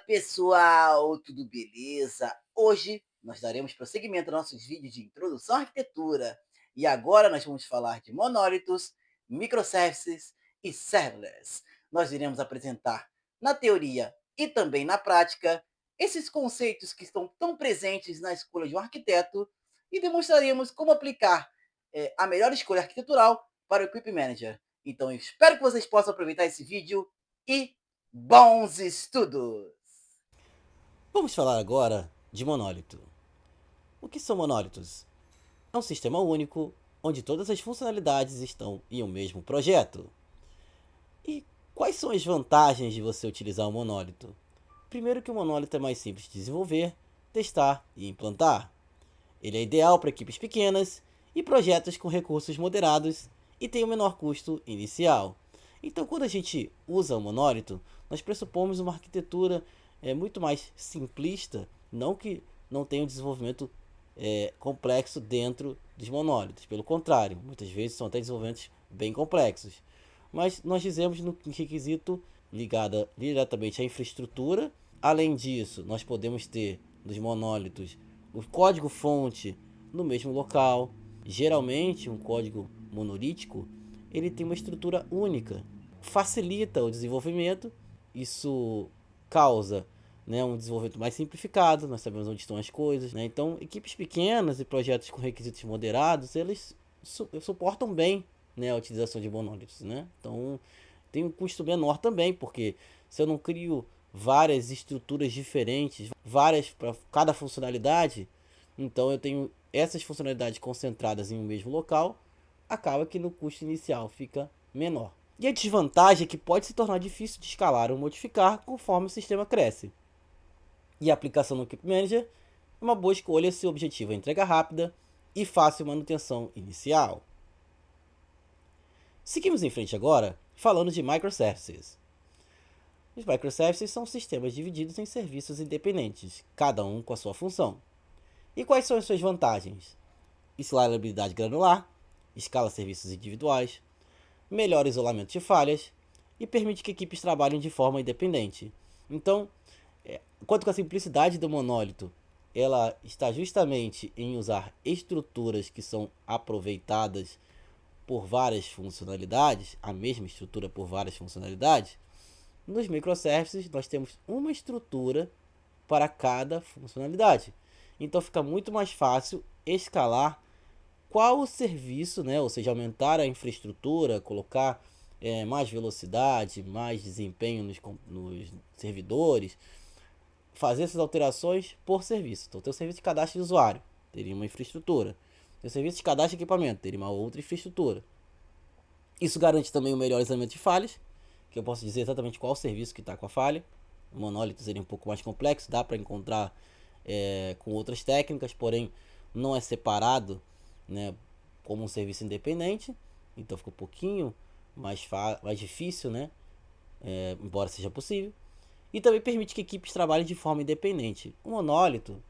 Pessoal, tudo beleza? Hoje nós daremos prosseguimento aos nossos vídeos de introdução à arquitetura e agora nós vamos falar de monólitos, microservices e serverless. Nós iremos apresentar na teoria e também na prática esses conceitos que estão tão presentes na escolha de um arquiteto e demonstraremos como aplicar a melhor escolha arquitetural para o Equip Manager. Então eu espero que vocês possam aproveitar esse vídeo e bons estudos! Vamos falar agora de monólito. O que são monólitos? É um sistema único onde todas as funcionalidades estão em um mesmo projeto. E quais são as vantagens de você utilizar um monólito? Primeiro que o monólito é mais simples de desenvolver, testar e implantar. Ele é ideal para equipes pequenas e projetos com recursos moderados e tem o menor custo inicial. Então, quando a gente usa o monólito, nós pressupomos uma arquitetura muito mais simplista, não que não tenha um desenvolvimento complexo dentro dos monólitos. Pelo contrário, muitas vezes são até desenvolvimentos bem complexos. Mas nós dizemos no requisito ligado diretamente à infraestrutura. Além disso, nós podemos ter nos monólitos o código-fonte no mesmo local. Geralmente, um código monolítico ele tem uma estrutura única, facilita o desenvolvimento. Isso causa, né, um desenvolvimento mais simplificado. Nós sabemos onde estão as coisas, né? Então, equipes pequenas e projetos com requisitos moderados, eles suportam bem, né, a utilização de monólitos, né? Então, tem um custo menor também, porque se eu não crio várias estruturas diferentes, várias para cada funcionalidade, então eu tenho essas funcionalidades concentradas em um mesmo local, acaba que no custo inicial fica menor. E a desvantagem é que pode se tornar difícil de escalar ou modificar conforme o sistema cresce. E a aplicação no Equip Manager é uma boa escolha se o objetivo é entrega rápida e fácil manutenção inicial. Seguimos em frente agora, falando de microservices. Os microservices são sistemas divididos em serviços independentes, cada um com a sua função. E quais são as suas vantagens? Escalabilidade granular, escala serviços individuais, melhor isolamento de falhas e permite que equipes trabalhem de forma independente. Então, quanto com a simplicidade do monólito, ela está justamente em usar estruturas que são aproveitadas por várias funcionalidades, a mesma estrutura por várias funcionalidades. Nos microservices, nós temos uma estrutura para cada funcionalidade. Então fica muito mais fácil escalar qual o serviço, né? Ou seja, aumentar a infraestrutura, colocar mais velocidade, mais desempenho nos servidores, fazer essas alterações por serviço. Então, tem o serviço de cadastro de usuário, teria uma infraestrutura. Tem o serviço de cadastro de equipamento, teria uma outra infraestrutura. Isso garante também o melhor isolamento de falhas, que eu posso dizer exatamente qual serviço que está com a falha. O monólito seria um pouco mais complexo, dá para encontrar com outras técnicas, porém não é separado, né, como um serviço independente, então fica um pouquinho mais difícil, né, embora seja possível. E também permite que equipes trabalhem de forma independente. O monólito,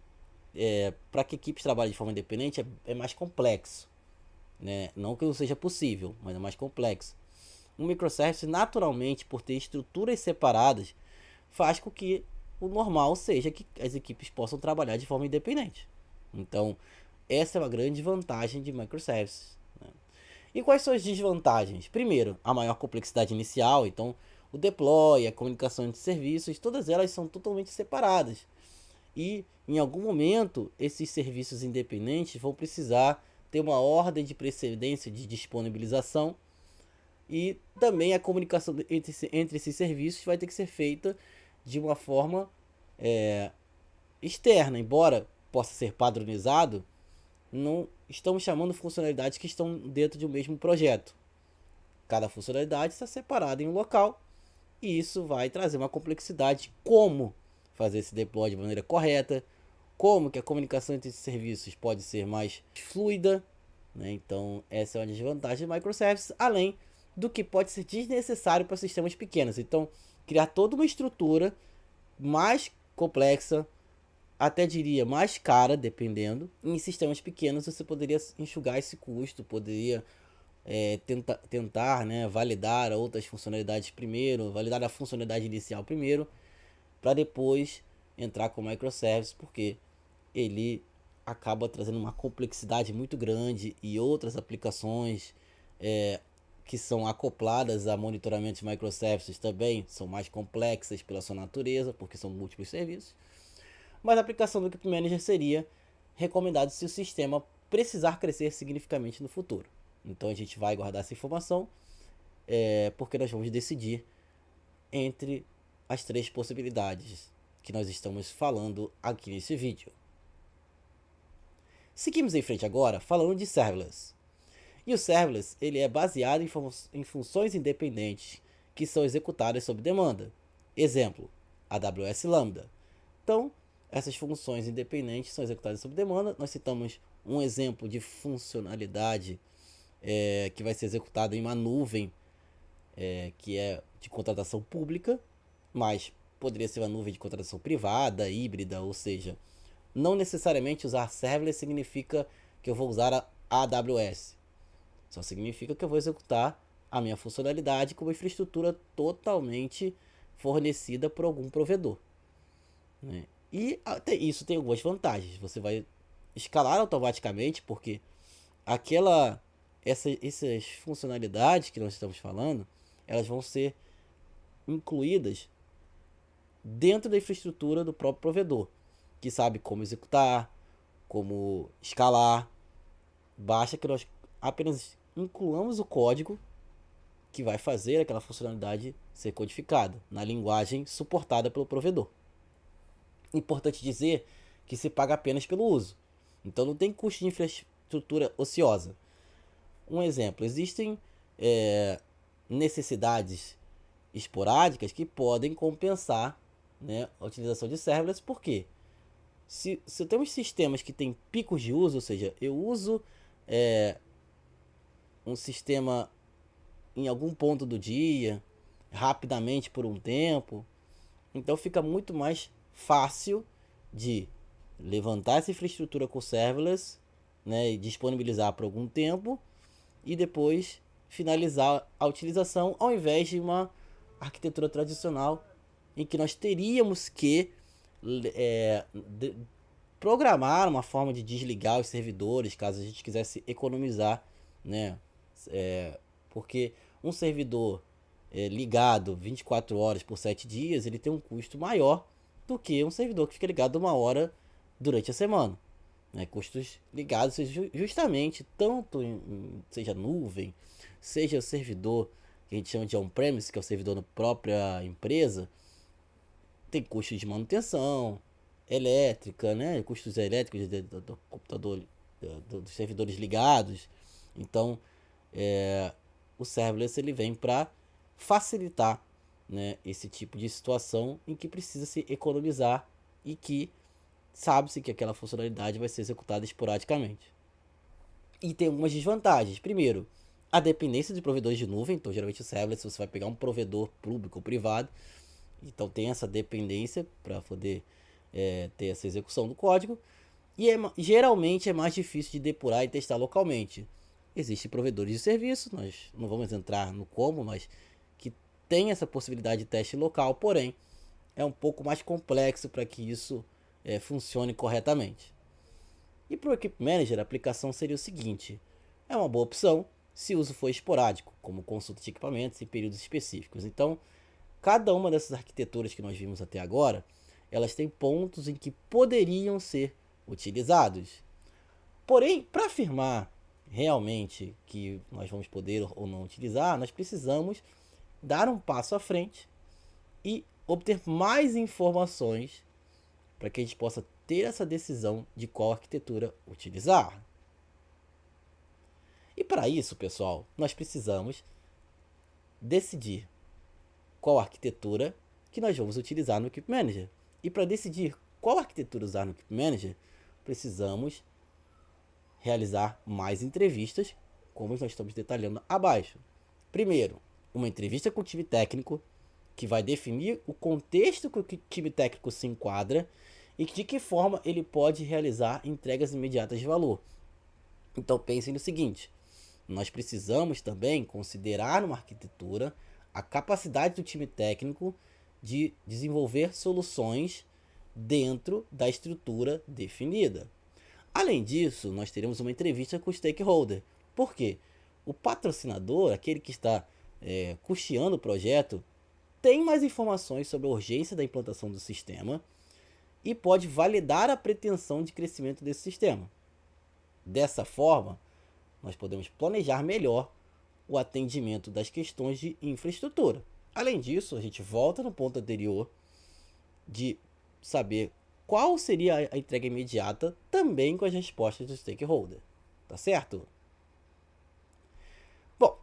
para que equipes trabalhem de forma independente, é mais complexo, né? Não que não seja possível, mas é mais complexo. Um microservice, naturalmente, por ter estruturas separadas, faz com que o normal seja que as equipes possam trabalhar de forma independente. Então, essa é uma grande vantagem de microservices, né? E quais são as desvantagens? Primeiro, a maior complexidade inicial. Então, o deploy, a comunicação entre serviços, todas elas são totalmente separadas. E em algum momento, esses serviços independentes vão precisar ter uma ordem de precedência de disponibilização, e também a comunicação entre esses serviços vai ter que ser feita de uma forma externa, embora possa ser padronizado. Não estamos chamando funcionalidades que estão dentro de um mesmo projeto. Cada funcionalidade está separada em um local e isso vai trazer uma complexidade. Como fazer esse deploy de maneira correta, como que a comunicação entre esses serviços pode ser mais fluida, né? Então essa é uma desvantagem de microservices, além do que pode ser desnecessário para sistemas pequenos. Então, criar toda uma estrutura mais complexa, até diria mais cara, dependendo. Em sistemas pequenos você poderia enxugar esse custo, poderia tentar, né, validar outras funcionalidades primeiro, validar a funcionalidade inicial primeiro, para depois entrar com microservices, porque ele acaba trazendo uma complexidade muito grande e outras aplicações que são acopladas a monitoramento de microservices também são mais complexas pela sua natureza, porque são múltiplos serviços. Mas a aplicação do Equip Manager seria recomendado se o sistema precisar crescer significativamente no futuro. Então a gente vai guardar essa informação porque nós vamos decidir entre as três possibilidades que nós estamos falando aqui nesse vídeo. Seguimos em frente agora falando de serverless. E o serverless ele é baseado em funções independentes que são executadas sob demanda. Exemplo, AWS Lambda. Então, essas funções independentes são executadas sob demanda. Nós citamos um exemplo de funcionalidade que vai ser executada em uma nuvem que é de contratação pública, mas poderia ser uma nuvem de contratação privada, híbrida, ou seja, não necessariamente usar serverless significa que eu vou usar a AWS. Só significa que eu vou executar a minha funcionalidade com uma infraestrutura totalmente fornecida por algum provedor, né? E isso tem algumas vantagens. Você vai escalar automaticamente, porque essas funcionalidades que nós estamos falando, elas vão ser incluídas dentro da infraestrutura do próprio provedor, que sabe como executar, como escalar. Basta que nós apenas incluamos o código que vai fazer aquela funcionalidade ser codificada na linguagem suportada pelo provedor. Importante dizer que se paga apenas pelo uso, então não tem custo de infraestrutura ociosa. Um exemplo, existem necessidades esporádicas que podem compensar, né, a utilização de serverless, porque se temos sistemas que têm picos de uso, ou seja, eu uso um sistema em algum ponto do dia, rapidamente por um tempo, então fica muito mais fácil de levantar essa infraestrutura com serverless, né, e disponibilizar por algum tempo e depois finalizar a utilização, ao invés de uma arquitetura tradicional em que nós teríamos que programar uma forma de desligar os servidores caso a gente quisesse economizar, né? Porque um servidor ligado 24 horas por 7 dias, ele tem um custo maior do que um servidor que fica ligado 1 hora durante a semana, né? Custos ligados justamente tanto seja nuvem, seja o servidor que a gente chama de on-premise, que é o servidor da própria empresa, tem custos de manutenção elétrica, né? Custos elétricos do computador, dos servidores ligados. Então, o serverless ele vem para facilitar, né, esse tipo de situação em que precisa se economizar e que sabe-se que aquela funcionalidade vai ser executada esporadicamente. E tem algumas desvantagens. Primeiro, a dependência de provedores de nuvem. Então, geralmente o serverless você vai pegar um provedor público ou privado, então tem essa dependência para poder ter essa execução do código. E geralmente é mais difícil de depurar e testar localmente. Existem provedores de serviço, nós não vamos entrar no como, mas que tem essa possibilidade de teste local, porém é um pouco mais complexo para que isso funcione corretamente. E para o Equip Manager, a aplicação seria o seguinte: é uma boa opção se o uso for esporádico, como consulta de equipamentos em períodos específicos. Então, cada uma dessas arquiteturas que nós vimos até agora, elas têm pontos em que poderiam ser utilizados. Porém, para afirmar realmente que nós vamos poder ou não utilizar, nós precisamos dar um passo à frente e obter mais informações para que a gente possa ter essa decisão de qual arquitetura utilizar. E para isso, pessoal, nós precisamos decidir qual arquitetura que nós vamos utilizar no Equip Manager. E para decidir qual arquitetura usar no Equip Manager, precisamos realizar mais entrevistas, como nós estamos detalhando abaixo. Primeiro, uma entrevista com o time técnico, que vai definir o contexto que o time técnico se enquadra e de que forma ele pode realizar entregas imediatas de valor. Então pensem no seguinte: nós precisamos também considerar numa arquitetura a capacidade do time técnico de desenvolver soluções dentro da estrutura definida. Além disso, nós teremos uma entrevista com o stakeholder. Por quê? O patrocinador, aquele que está custeando o projeto, tem mais informações sobre a urgência da implantação do sistema e pode validar a pretensão de crescimento desse sistema. Dessa forma, nós podemos planejar melhor o atendimento das questões de infraestrutura. Além disso, a gente volta no ponto anterior de saber qual seria a entrega imediata, também com as respostas do stakeholder. Tá certo? Bom,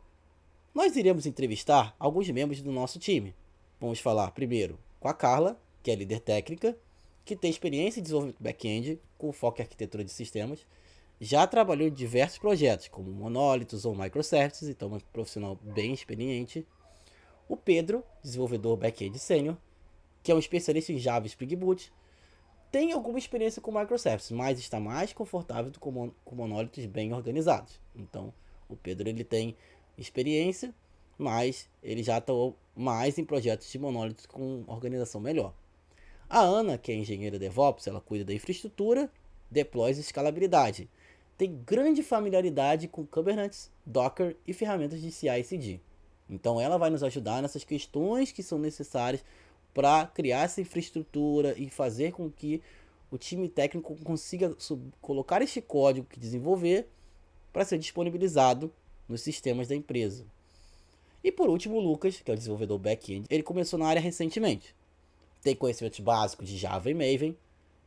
nós iremos entrevistar alguns membros do nosso time. Vamos falar primeiro com a Carla, que é líder técnica, que tem experiência em desenvolvimento back-end, com foco em arquitetura de sistemas. Já trabalhou em diversos projetos, como monólitos ou microservices, então é um profissional bem experiente. O Pedro, desenvolvedor back-end sênior, que é um especialista em Java e Spring Boot, tem alguma experiência com microservices, mas está mais confortável com monólitos bem organizados. Então, o Pedro ele tem experiência, mas ele já atuou mais em projetos de monólitos com organização melhor. A Ana, que é engenheira DevOps, ela cuida da infraestrutura, deploys e escalabilidade. Tem grande familiaridade com Kubernetes, Docker e ferramentas de CI/CD. Então ela vai nos ajudar nessas questões que são necessárias para criar essa infraestrutura e fazer com que o time técnico consiga colocar este código que desenvolver para ser disponibilizado nos sistemas da empresa. E por último, o Lucas, que é o desenvolvedor back-end, ele começou na área recentemente. Tem conhecimentos básicos de Java e Maven,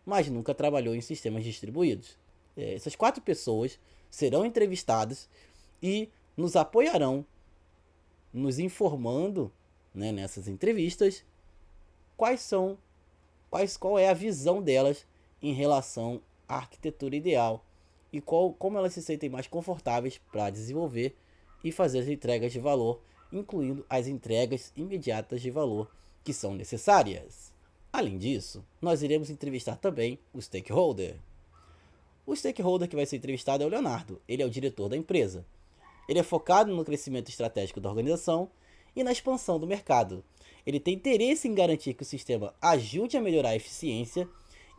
mas nunca trabalhou em sistemas distribuídos. Essas 4 pessoas serão entrevistadas e nos apoiarão, nos informando, né, nessas entrevistas qual é a visão delas em relação à arquitetura ideal e como elas se sentem mais confortáveis para desenvolver e fazer as entregas de valor, incluindo as entregas imediatas de valor que são necessárias. Além disso, nós iremos entrevistar também o stakeholder. O stakeholder que vai ser entrevistado é o Leonardo. Ele é o diretor da empresa. Ele é focado no crescimento estratégico da organização e na expansão do mercado. Ele tem interesse em garantir que o sistema ajude a melhorar a eficiência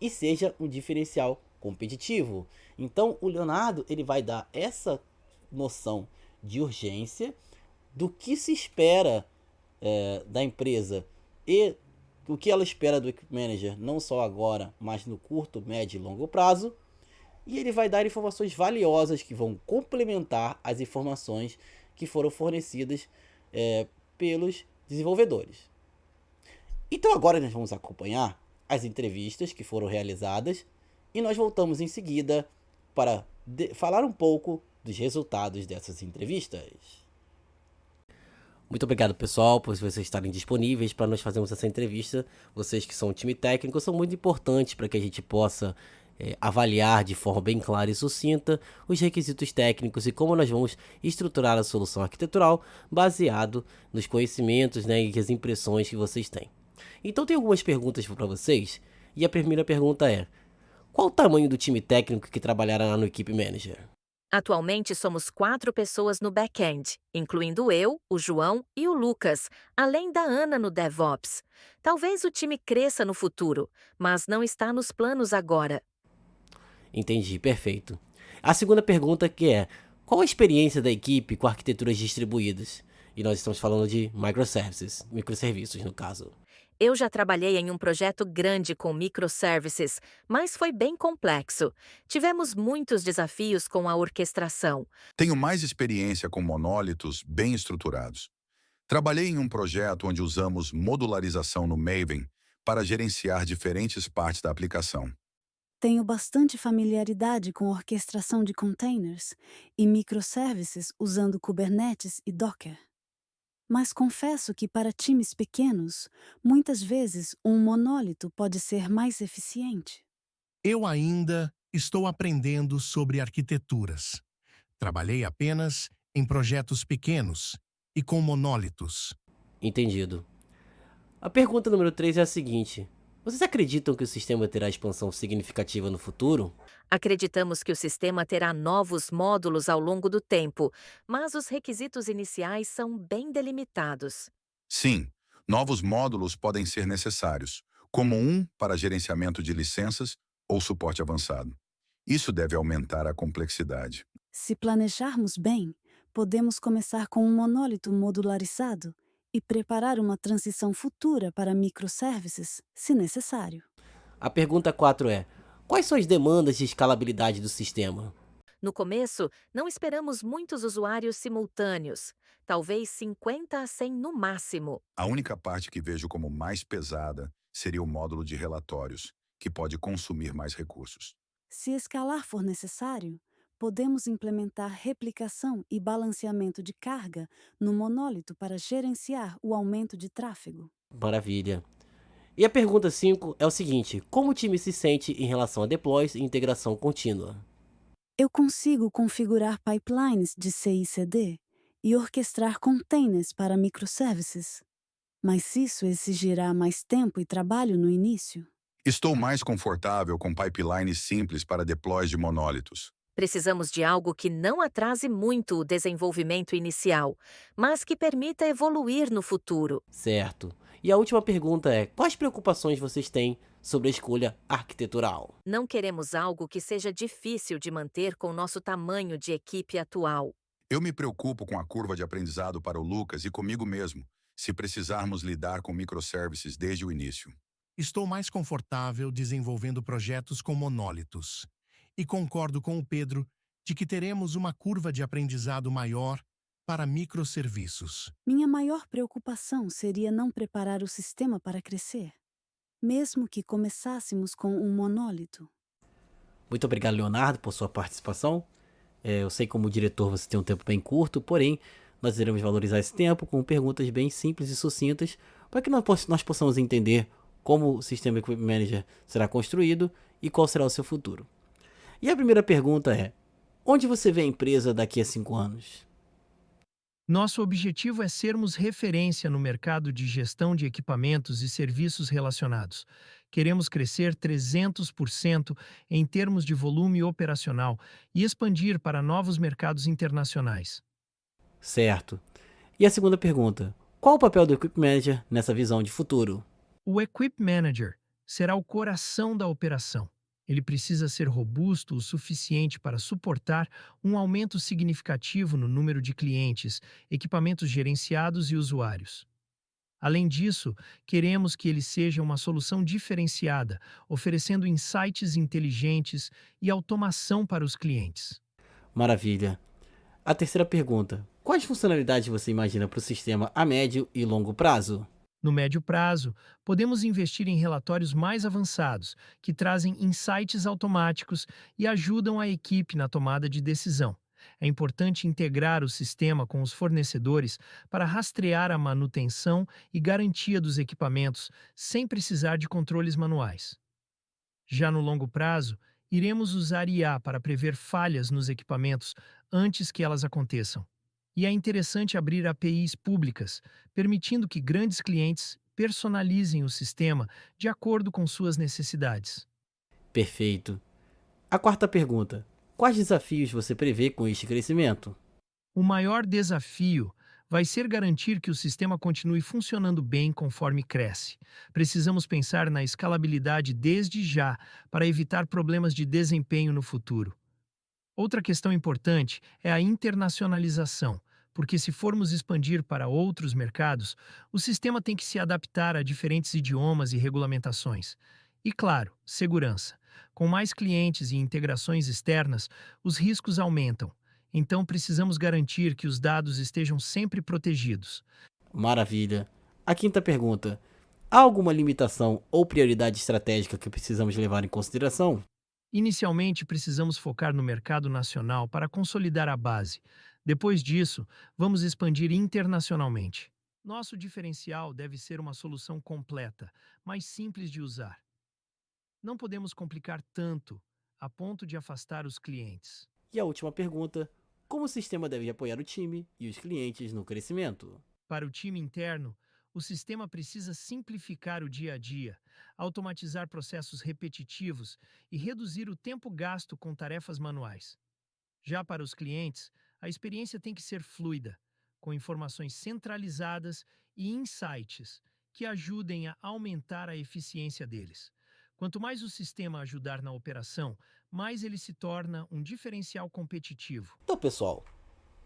e seja um diferencial competitivo. Então, o Leonardo ele vai dar essa noção de urgência, do que se espera da empresa e o que ela espera do Equip Manager, não só agora, mas no curto, médio e longo prazo. E ele vai dar informações valiosas que vão complementar as informações que foram fornecidas pelos desenvolvedores. Então agora nós vamos acompanhar as entrevistas que foram realizadas e nós voltamos em seguida para falar um pouco dos resultados dessas entrevistas. Muito obrigado, pessoal, por vocês estarem disponíveis para nós fazermos essa entrevista. Vocês que são um time técnico são muito importantes para que a gente possa avaliar de forma bem clara e sucinta os requisitos técnicos e como nós vamos estruturar a solução arquitetural baseado nos conhecimentos, né, e as impressões que vocês têm. Então tem algumas perguntas para vocês e a primeira pergunta é: qual o tamanho do time técnico que trabalhará lá no Equip Manager? Atualmente somos 4 pessoas no back-end, incluindo eu, o João e o Lucas, além da Ana no DevOps. Talvez o time cresça no futuro, mas não está nos planos agora. Entendi, perfeito. A segunda pergunta que é: qual a experiência da equipe com arquiteturas distribuídas? E nós estamos falando de microserviços no caso. Eu já trabalhei em um projeto grande com microservices, mas foi bem complexo. Tivemos muitos desafios com a orquestração. Tenho mais experiência com monólitos bem estruturados. Trabalhei em um projeto onde usamos modularização no Maven para gerenciar diferentes partes da aplicação. Tenho bastante familiaridade com orquestração de containers e microservices usando Kubernetes e Docker. Mas confesso que para times pequenos, muitas vezes um monólito pode ser mais eficiente. Eu ainda estou aprendendo sobre arquiteturas. Trabalhei apenas em projetos pequenos e com monólitos. Entendido. A pergunta número 3 é a seguinte: vocês acreditam que o sistema terá expansão significativa no futuro? Acreditamos que o sistema terá novos módulos ao longo do tempo, mas os requisitos iniciais são bem delimitados. Sim, Novos módulos podem ser necessários, como um para gerenciamento de licenças ou suporte avançado. Isso deve aumentar a complexidade. Se planejarmos bem, podemos começar com um monólito modularizado e preparar uma transição futura para microservices, se necessário. A pergunta 4 é: quais são as demandas de escalabilidade do sistema? No começo, não esperamos muitos usuários simultâneos, talvez 50 a 100 no máximo. A única parte que vejo como mais pesada seria o módulo de relatórios, que pode consumir mais recursos. Se escalar for necessário, podemos implementar replicação e balanceamento de carga no monólito para gerenciar o aumento de tráfego. Maravilha. E a pergunta 5 é o seguinte: como o time se sente em relação a deploys e integração contínua? Eu consigo configurar pipelines de CI/CD e orquestrar containers para microservices, mas isso exigirá mais tempo e trabalho no início. Estou mais confortável com pipelines simples para deploys de monólitos. Precisamos de algo que não atrase muito o desenvolvimento inicial, mas que permita evoluir no futuro. Certo. E a última pergunta é: quais preocupações vocês têm sobre a escolha arquitetural? Não queremos algo que seja difícil de manter com nosso tamanho de equipe atual. Eu me preocupo com a curva de aprendizado para o Lucas e comigo mesmo, se precisarmos lidar com microservices desde o início. Estou mais confortável desenvolvendo projetos com monólitos. E concordo com o Pedro de que teremos uma curva de aprendizado maior para microserviços. Minha maior preocupação seria não preparar o sistema para crescer, mesmo que começássemos com um monólito. Muito obrigado, Leonardo, por sua participação. Eu sei que como diretor você tem um tempo bem curto, porém nós iremos valorizar esse tempo com perguntas bem simples e sucintas para que nós possamos entender como o sistema Equip Manager será construído e qual será o seu futuro. E a primeira pergunta é: onde você vê a empresa daqui a 5 anos? Nosso objetivo é sermos referência no mercado de gestão de equipamentos e serviços relacionados. Queremos crescer 300% em termos de volume operacional e expandir para novos mercados internacionais. Certo. E a segunda pergunta: qual o papel do Equip Manager nessa visão de futuro? O Equip Manager será o coração da operação. Ele precisa ser robusto o suficiente para suportar um aumento significativo no número de clientes, equipamentos gerenciados e usuários. Além disso, queremos que ele seja uma solução diferenciada, oferecendo insights inteligentes e automação para os clientes. Maravilha. A terceira pergunta: quais funcionalidades você imagina para o sistema a médio e longo prazo? No médio prazo, podemos investir em relatórios mais avançados, que trazem insights automáticos e ajudam a equipe na tomada de decisão. É importante integrar o sistema com os fornecedores para rastrear a manutenção e garantia dos equipamentos, sem precisar de controles manuais. Já no longo prazo, iremos usar IA para prever falhas nos equipamentos antes que elas aconteçam. E é interessante abrir APIs públicas, permitindo que grandes clientes personalizem o sistema de acordo com suas necessidades. Perfeito. A quarta pergunta: quais desafios você prevê com este crescimento? O maior desafio vai ser garantir que o sistema continue funcionando bem conforme cresce. Precisamos pensar na escalabilidade desde já para evitar problemas de desempenho no futuro. Outra questão importante é a internacionalização, porque se formos expandir para outros mercados, o sistema tem que se adaptar a diferentes idiomas e regulamentações. E claro, segurança. Com mais clientes e integrações externas, os riscos aumentam. Então precisamos garantir que os dados estejam sempre protegidos. Maravilha. A quinta pergunta: há alguma limitação ou prioridade estratégica que precisamos levar em consideração? Inicialmente, precisamos focar no mercado nacional para consolidar a base. Depois disso, vamos expandir internacionalmente. Nosso diferencial deve ser uma solução completa, mais simples de usar. Não podemos complicar tanto, a ponto de afastar os clientes. E a última pergunta: como o sistema deve apoiar o time e os clientes no crescimento? Para o time interno, o sistema precisa simplificar o dia a dia, automatizar processos repetitivos e reduzir o tempo gasto com tarefas manuais. Já para os clientes, a experiência tem que ser fluida, com informações centralizadas e insights que ajudem a aumentar a eficiência deles. Quanto mais o sistema ajudar na operação, mais ele se torna um diferencial competitivo. Então, pessoal,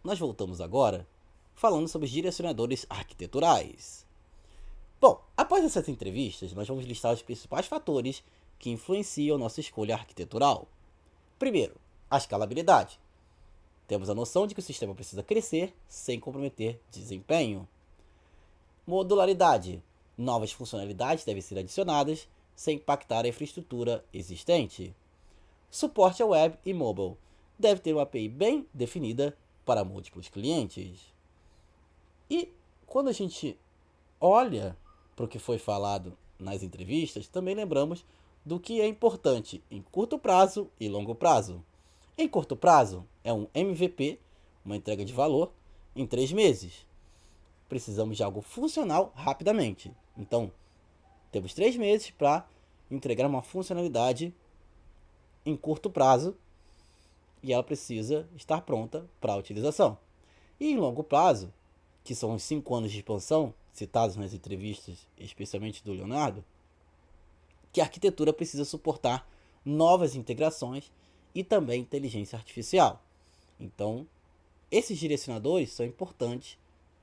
nós voltamos agora falando sobre os direcionadores arquiteturais. Bom, após essas entrevistas, nós vamos listar os principais fatores que influenciam nossa escolha arquitetural. Primeiro, a escalabilidade. Temos a noção de que o sistema precisa crescer sem comprometer desempenho. Modularidade. Novas funcionalidades devem ser adicionadas sem impactar a infraestrutura existente. Suporte a web e mobile. Deve ter uma API bem definida para múltiplos clientes. E quando a gente olha para o que foi falado nas entrevistas, também lembramos do que é importante em curto prazo e longo prazo. Em curto prazo, é um MVP, uma entrega de valor, em 3 meses. Precisamos de algo funcional rapidamente. Então, temos 3 meses para entregar uma funcionalidade em curto prazo e ela precisa estar pronta para a utilização. E em longo prazo, que são os 5 anos de expansão, citados nas entrevistas, especialmente do Leonardo, que a arquitetura precisa suportar novas integrações e também inteligência artificial. Então, esses direcionadores são importantes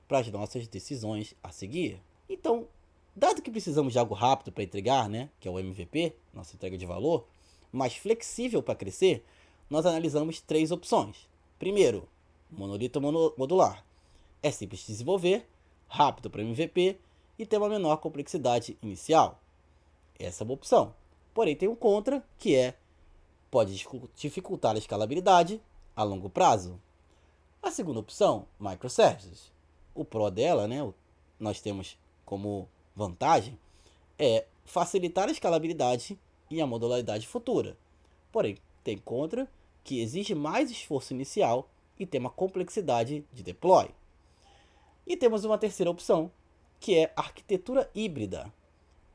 para as nossas decisões a seguir. Então, dado que precisamos de algo rápido para entregar, que é o MVP, nossa entrega de valor, mas flexível para crescer, nós analisamos 3 opções. Primeiro, monolito modular. É simples de desenvolver, rápido para MVP e tem uma menor complexidade inicial. Essa é uma opção. Porém, tem um contra, que pode dificultar a escalabilidade a longo prazo. A segunda opção, microservices. O pró dela, nós temos como vantagem, é facilitar a escalabilidade e a modularidade futura. Porém, tem contra, que exige mais esforço inicial e tem uma complexidade de deploy. E temos uma terceira opção, que é arquitetura híbrida,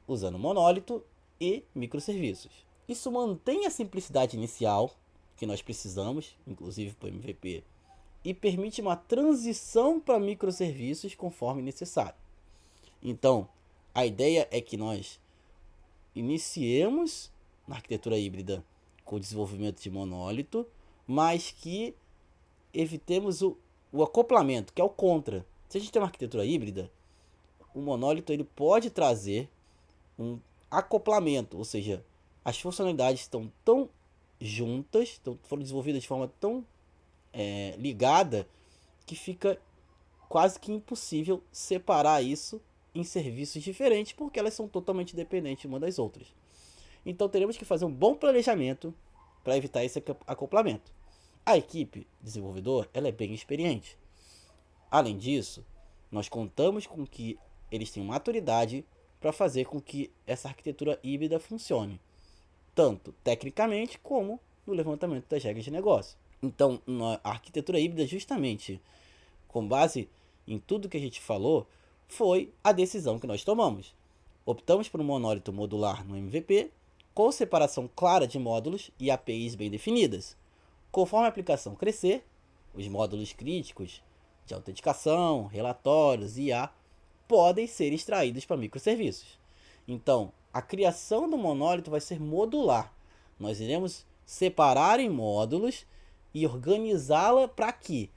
usando monólito e microserviços. Isso mantém a simplicidade inicial que nós precisamos, inclusive para o MVP, e permite uma transição para microserviços conforme necessário. Então, a ideia é que nós iniciemos na arquitetura híbrida com o desenvolvimento de monólito, mas que evitemos o acoplamento, que é o contra. Se a gente tem uma arquitetura híbrida, o monólito ele pode trazer um acoplamento, ou seja, as funcionalidades estão tão juntas, foram desenvolvidas de forma tão ligada, que fica quase que impossível separar isso em serviços diferentes, porque elas são totalmente dependentes uma das outras. Então teremos que fazer um bom planejamento para evitar esse acoplamento. A equipe desenvolvedor ela é bem experiente. Além disso, nós contamos com que eles tenham maturidade para fazer com que essa arquitetura híbrida funcione, tanto tecnicamente como no levantamento das regras de negócio. Então, a arquitetura híbrida, justamente com base em tudo que a gente falou, foi a decisão que nós tomamos. Optamos por um monólito modular no MVP, com separação clara de módulos e APIs bem definidas. Conforme a aplicação crescer, os módulos críticos de autenticação, relatórios e IA podem ser extraídos para microserviços. Então, a criação do monólito vai ser modular. Nós iremos separar em módulos e organizá-la para que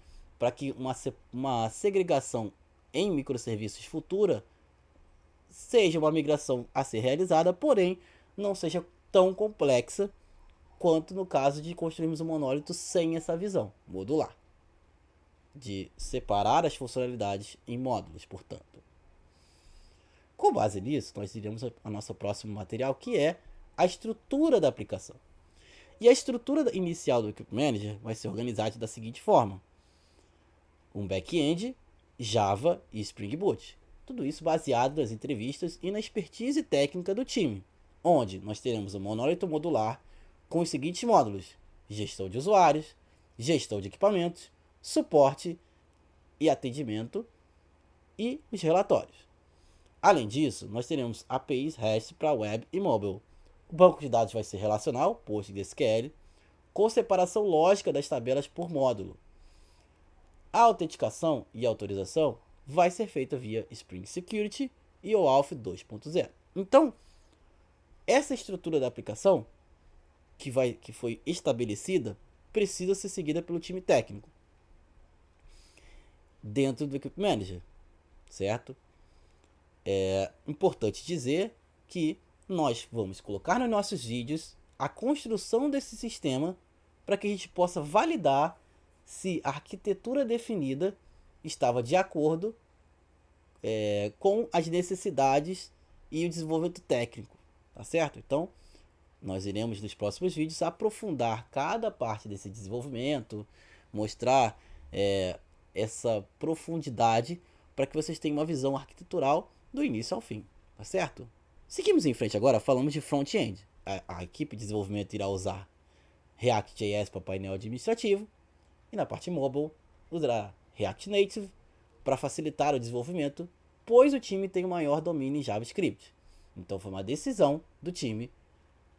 uma segregação em microserviços futura seja uma migração a ser realizada, porém não seja tão complexa quanto no caso de construirmos um monólito sem essa visão modular, de separar as funcionalidades em módulos, portanto. Com base nisso, nós iremos ao nosso próximo material, que é a estrutura da aplicação. E a estrutura inicial do Equip Manager vai ser organizada da seguinte forma: um back-end, Java e Spring Boot. Tudo isso baseado nas entrevistas e na expertise técnica do time, onde nós teremos um monólito modular com os seguintes módulos: gestão de usuários, gestão de equipamentos, suporte e atendimento e os relatórios. Além disso, nós teremos APIs REST para web e mobile. O banco de dados vai ser relacional, PostgreSQL, com separação lógica das tabelas por módulo. A autenticação e autorização vai ser feita via Spring Security e OAuth 2.0. Então, essa estrutura da aplicação que foi estabelecida precisa ser seguida pelo time técnico dentro do Equip Manager, certo? É importante dizer que nós vamos colocar nos nossos vídeos a construção desse sistema para que a gente possa validar se a arquitetura definida estava de acordo com as necessidades e o desenvolvimento técnico, tá certo? Então, nós iremos nos próximos vídeos aprofundar cada parte desse desenvolvimento, mostrar essa profundidade para que vocês tenham uma visão arquitetural do início ao fim, tá certo? Seguimos em frente agora, falamos de front-end. A equipe de desenvolvimento irá usar React.js para painel administrativo e na parte mobile usará React Native para facilitar o desenvolvimento, pois o time tem o maior domínio em JavaScript. Então foi uma decisão do time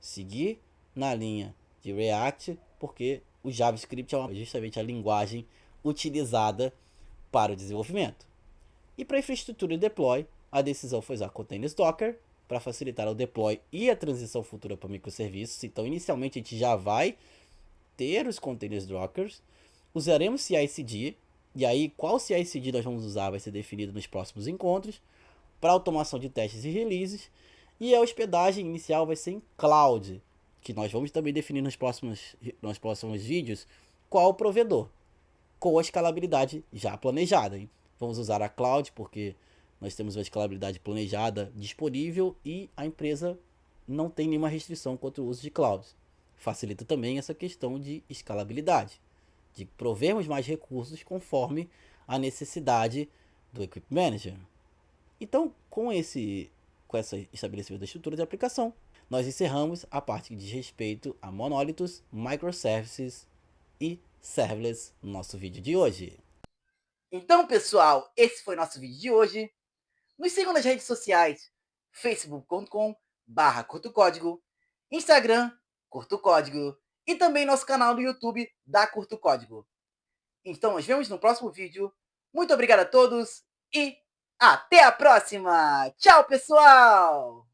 seguir na linha de React, porque o JavaScript é justamente a linguagem utilizada para o desenvolvimento. E para infraestrutura e deploy, a decisão foi usar containers Docker para facilitar o deploy e a transição futura para microserviços. Então, inicialmente, a gente já vai ter os containers Docker. Usaremos CI/CD, e aí qual CI/CD nós vamos usar vai ser definido nos próximos encontros, para automação de testes e releases. E a hospedagem inicial vai ser em cloud, que nós vamos também definir nos próximos vídeos qual o provedor, com a escalabilidade já planejada. Hein? Vamos usar a cloud porque nós temos uma escalabilidade planejada disponível e a empresa não tem nenhuma restrição quanto ao uso de cloud. Facilita também essa questão de escalabilidade, de provermos mais recursos conforme a necessidade do Equip Manager. Então, com esse estabelecimento da estrutura de aplicação, nós encerramos a parte que diz respeito a monólitos, microservices e serverless no nosso vídeo de hoje. Então, pessoal, esse foi o nosso vídeo de hoje. Nos sigam nas redes sociais, facebook.com/curtocódigo, Instagram, Curto Código, e também nosso canal no YouTube da Curto Código. Então, nos vemos no próximo vídeo. Muito obrigado a todos e até a próxima! Tchau, pessoal!